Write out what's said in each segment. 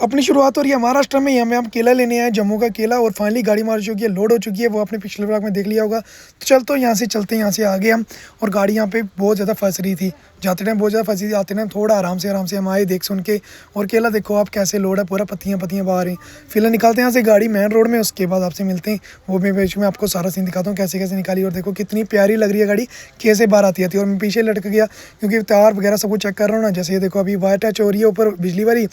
अपनी शुरुआत हो रही है महाराष्ट्र में। यहाँ में हम केला लेने आए, जम्मू का केला, और फाइनली गाड़ी मार चुकी है, लोड हो चुकी है। वो आपने पिछले ब्लॉग में देख लिया होगा। तो चलते यहाँ से यहाँ से आगे हम, और गाड़ी यहाँ पे बहुत ज़्यादा फंस रही थी। जाते टाइम बहुत ज़्यादा फंसी थी, आते टाइम थोड़ा आराम से हम आए देख सुन के। और केला देखो आप कैसे लोड है, पूरा पत्तियाँ बाहर हैं। फिलहाल निकालते हैं यहाँ से गाड़ी मेन रोड में, उसके बाद आपसे मिलते हैं। वो मैं बीच में आपको सारा सीन दिखाता हूँ कैसे कैसे निकाली। और देखो कितनी प्यारी लग रही है गाड़ी, कैसे बाहर आती है। और मैं पीछे लटक गया क्योंकि तार वगैरह सब कुछ चेक कर रहा हूँ ना। जैसे ये देखो अभी वायर टच हो रही है ऊपर बिजली वाली,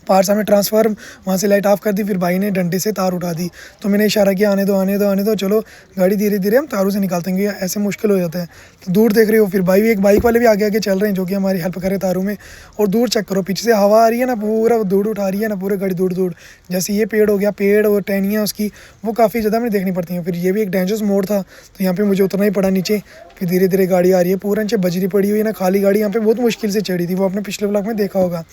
पार सामने ट्रांसफार्म, वहाँ से लाइट ऑफ कर दी। फिर भाई ने डंडे से तार उठा दी, तो मैंने इशारा किया आने दो, चलो गाड़ी धीरे धीरे हम तारों से निकालते हैं, ऐसे मुश्किल हो जाता है। तो दूर देख रहे हो, फिर भाई एक बाइक वाले भी आगे चल रहे हैं जो कि हमारी हेल्प कर रहे तारों में। और दूर चेक करो, पीछे से हवा आ रही है ना, पूरा दूर उठा रही है ना, पूरे गाड़ी दूर। जैसे ये पेड़ हो गया, पेड़ और टहनियाँ उसकी वो काफ़ी ज़्यादा हमें देखनी पड़ती हैं। फिर ये भी एक डेंजरस मोड़ था, तो यहाँ पर मुझे उतरना ही पड़ा नीचे। फिर धीरे धीरे गाड़ी आ रही है, पूरा नीचे बजरी पड़ी हुई है ना, खाली गाड़ी यहाँ पे बहुत मुश्किल से चढ़ी थी, वो आपने पिछले ब्लॉग में देखा होगा।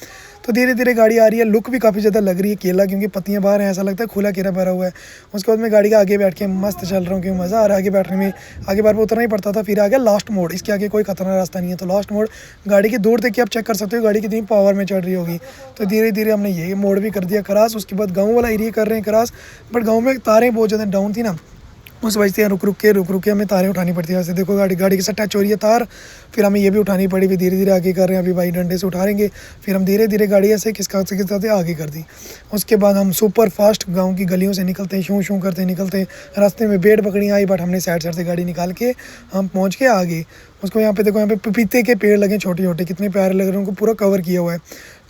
तो धीरे धीरे गाड़ी आ रही है, लुक भी काफ़ी ज़्यादा लग रही है केला, क्योंकि पत्तियां बाहर हैं, ऐसा लगता है खुला केला भरा हुआ है। उसके बाद मैं गाड़ी के आगे बैठ के मस्त चल रहा हूँ, क्योंकि मज़ा आ रहा है आगे बैठने में। आगे बार उतरना ही पड़ता था। फिर आ गया लास्ट मोड़, इसके आगे कोई खतरनाक रास्ता नहीं है। तो लास्ट मोड़ गाड़ी की दूर देख के आप चेक कर सकते हो गाड़ी कितनी पावर में चढ़ रही होगी। तो धीरे धीरे हमने ये मोड़ भी कर दिया क्रॉस। उसके बाद गाँव वाला एरिया कर रहे हैं क्रॉस, बट गाँव में तारें बहुत ज़्यादा डाउन थी ना, उस वजह से रुक रुक के हमें तारें उठानी पड़ती है। वैसे देखो गाड़ी के साथ टच हो रही है तार, फिर हमें ये भी उठानी पड़ी। फिर धीरे धीरे आगे कर रहे हैं, अभी भाई डंडे से उठाएंगे। फिर हम धीरे धीरे गाड़ी ऐसे किसका आगे कर दी। उसके बाद हम सुपर फास्ट गांव की गलियों से निकलते हैं, शूँ करते निकलते हैं। रास्ते में बेड़ पकड़ी आई, बट हमने साइड से गाड़ी निकाल के हम पहुँच के आगे। उसको यहाँ पे देखो, यहाँ पे पपीते के पेड़ लगे छोटे छोटे, कितने प्यारे लग रहे हैं, उनको पूरा कवर किया हुआ है।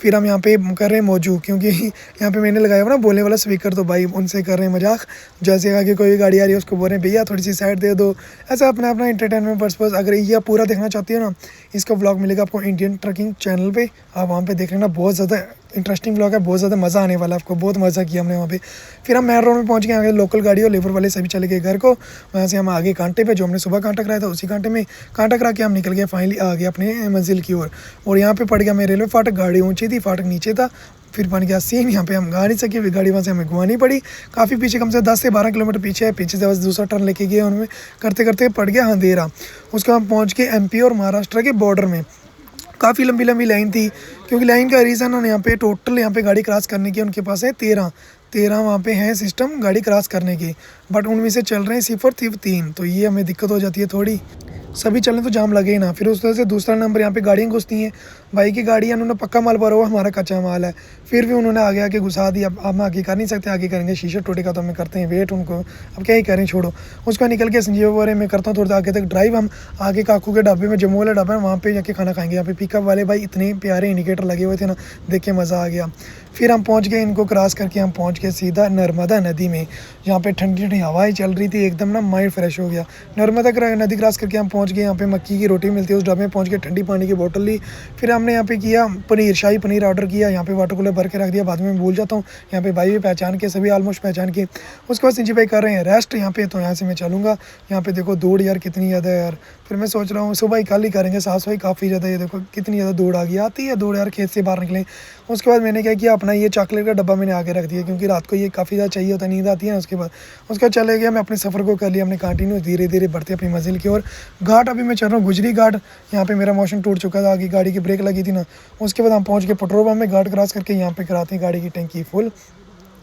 फिर हम यहाँ पे कर रहे हैं मौजू, क्योंकि यहाँ पे मैंने लगाया हुआ ना बोलने वाला स्पीकर, तो भाई उनसे कर रहे हैं मजाक। जैसे आगे कोई गाड़ी आ रही है उसको बोल रहे हैं भैया थोड़ी सी साइड दे दो। ऐसा अपना एंटरटेनमेंट पर्पस। अगर ये आप पूरा देखना चाहती हो ना, इसका व्लॉग मिलेगा आपको इंडियन ट्रकिंग चैनल पे, आप वहाँ पे देख लेना। बहुत ज़्यादा इंटरेस्टिंग व्लॉग है, बहुत ज़्यादा मज़ा आने वाला है आपको, बहुत मज़ा किया हमने वहाँ पे। फिर हम मेन रोड में पहुँच गए, आगे लोकल गाड़ी और लेबर वाले सभी चले गए घर को। वहाँ से हम आगे कांटे पे, जो हमने सुबह कांटा कराया था उसी कांटे में कांटा करा के हम निकल गए फाइनली आगे अपने मंजिल की ओर। और यहाँ पे पड़ गया मैं रेलवे फाटक, गाड़ी ऊँची थी, फाटक नीचे था। फिर बन गया सीन, यहाँ पे हम गा नहीं सके, गाड़ी वहाँ से हमें घुमानी पड़ी काफ़ी पीछे, कम से 10 से 12 किलोमीटर पीछे है। पीछे से बस दूसरा टर्न लेके गए, उनमें करते करते पड़ गया अंधेरा। उसके हम पहुँच गए MP और महाराष्ट्र के बॉर्डर में। काफ़ी लंबी लाइन थी, क्योंकि लाइन का रीज़न है यहाँ पे टोटल यहाँ पे गाड़ी क्रॉस करने की उनके पास है 13 वहाँ पे हैं सिस्टम गाड़ी क्रॉस करने के, बट उनमें से चल रहे हैं सिर्फ और सिर्फ 3। तो ये हमें दिक्कत हो जाती है थोड़ी, सभी चलें तो जाम लगे ही ना। फिर उस तरह से दूसरा नंबर यहाँ पे गाड़ियाँ घुसती हैं। भाई की गाड़ी है, उन्होंने पक्का माल भरा हुआ, हमारा कच्चा माल है। फिर भी उन्होंने आगे आके घुसा दिया। अब हम आगे कर नहीं सकते, आगे करेंगे शीशा टूटेगा तो हमें करते हैं वेट उनको, अब क्या ही करें, छोड़ो। उसका निकल के संजीव बोरे मैं करता हूँ थोड़ा आगे तक ड्राइव। हम आगे काकू के ढाबे में, जम्मू वाला ढाबा है, वहाँ पे जाके खाना खाएंगे। यहाँ पे पिकअप वाले भाई इतने प्यारे इंडिकेटर लगे हुए थे ना, देख के मज़ा आ गया। फिर हम पहुँच गए, इनको क्रॉस करके हम पहुँच गए सीधा नर्मदा नदी में। यहाँ पे ठंडी ठंडी हवाएं चल रही थी, एकदम ना माइंड फ्रेश हो गया। नर्मदा नदी क्रॉस करके हम पहुँच गए, यहाँ पे मक्की की रोटी मिलती है, उस ढाबे में पहुँच के ठंडी पानी की बोतल ली। फिर हमने यहाँ पे किया पनीर, शाही पनीर ऑर्डर किया। यहाँ पे वाटर कूलर भर के रख दिया, बाद में भूल जाता हूँ। यहाँ पे भाई भी पहचान के, सभी ऑलमोस्ट पहचान के। उसके बाद संजीव भाई कर रहे हैं रेस्ट यहाँ पे, तो यहाँ से मैं चलूँगा। यहाँ पे देखो दौड़ यार कितनी ज़्यादा है यार। फिर मैं सोच रहा हूँ सुबह ही कल ही करेंगे, साफ सफाई काफ़ी ज़्यादा। ये देखो कितनी ज़्यादा दौड़ आ गई, आती है दौड़ यार, खेत से बाहर निकले। उसके बाद मैंने क्या किया, अपना ये चॉकलेट का डब्बा मैंने आगे रख दिया, क्योंकि रात को ये काफ़ी ज़्यादा चाहिए होता है, नींद आती है। उसके बाद चले गया, मैं अपने सफ़र को कर लिया हमने कंटिन्यू, धीरे धीरे बढ़ते अपनी मंजिल की ओर। घाट अभी मैं चल रहा हूँ गुजरी घाट, यहाँ पे मेरा मोशन टूट चुका था, आगे गाड़ी की ब्रेक लगी थी ना। उसके बाद हम पहुँच गए पेट्रोल पंप में, घाट क्रॉस करके यहाँ पे कराते हैं गाड़ी की टंकी फुल।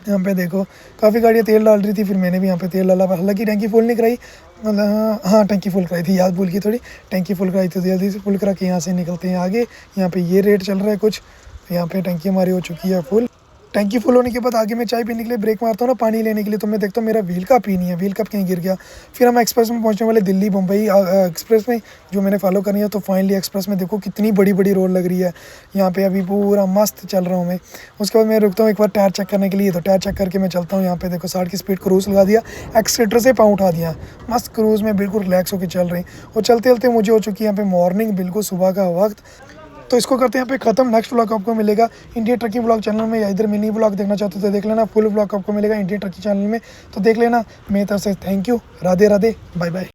यहाँ पे देखो काफ़ी गाड़ियाँ तेल डाल रही थी, फिर मैंने भी यहाँ पे तेल डाला। हालांकि टंकी फुल नहीं कराई, मतलब हाँ टंकी फुल कराई थी, याद भूल गई थोड़ी। टंकी फुल कराई थी, जल्दी से फुल करा के यहाँ से निकलते हैं आगे। यहाँ पे ये रेट चल रहा है कुछ, यहाँ पे टंकी हमारी हो चुकी है फुल। टंकी फुल होने के बाद आगे मैं चाय पीने के लिए ब्रेक मारता हूँ ना पानी लेने के लिए, तो मैं देखता हूँ मेरा व्हील कप ही नहीं है, व्हील कप कहीं गिर गया। फिर हम एक्सप्रेस में पहुँचने वाले, दिल्ली मुंबई एक्सप्रेस में जो मैंने फॉलो करनी है। तो फाइनली एक्सप्रेस में देखो कितनी बड़ी बड़ी रोड लग रही है। यहाँ पे अभी पूरा मस्त चल रहा हूँ मैं। उसके बाद मैं रुकता हूँ एक बार टायर चेक करने के लिए, तो टायर चेक करके मैं चलता हूँ। यहाँ पे देखो 60 की स्पीड क्रूज़ लगा दिया, एक्सीलेटर से पाँव उठा दिया, मस्त क्रूज़ में बिल्कुल रिलैक्स होकर चल रहे हैं। और चलते चलते मुझे हो चुकी है यहाँ पे मॉर्निंग, बिल्कुल सुबह का वक्त। तो इसको करते हैं यहाँ पे खत्म। नेक्स्ट व्लॉग आपको मिलेगा इंडियन ट्रकिंग व्लॉग चैनल में, या इधर मिनी व्लॉग देखना चाहते हो तो देख लेना, फुल व्लॉग आपको मिलेगा इंडियन ट्रकिंग चैनल में, तो देख लेना। मेरी तरफ से thank you, Radhe Radhe, bye bye.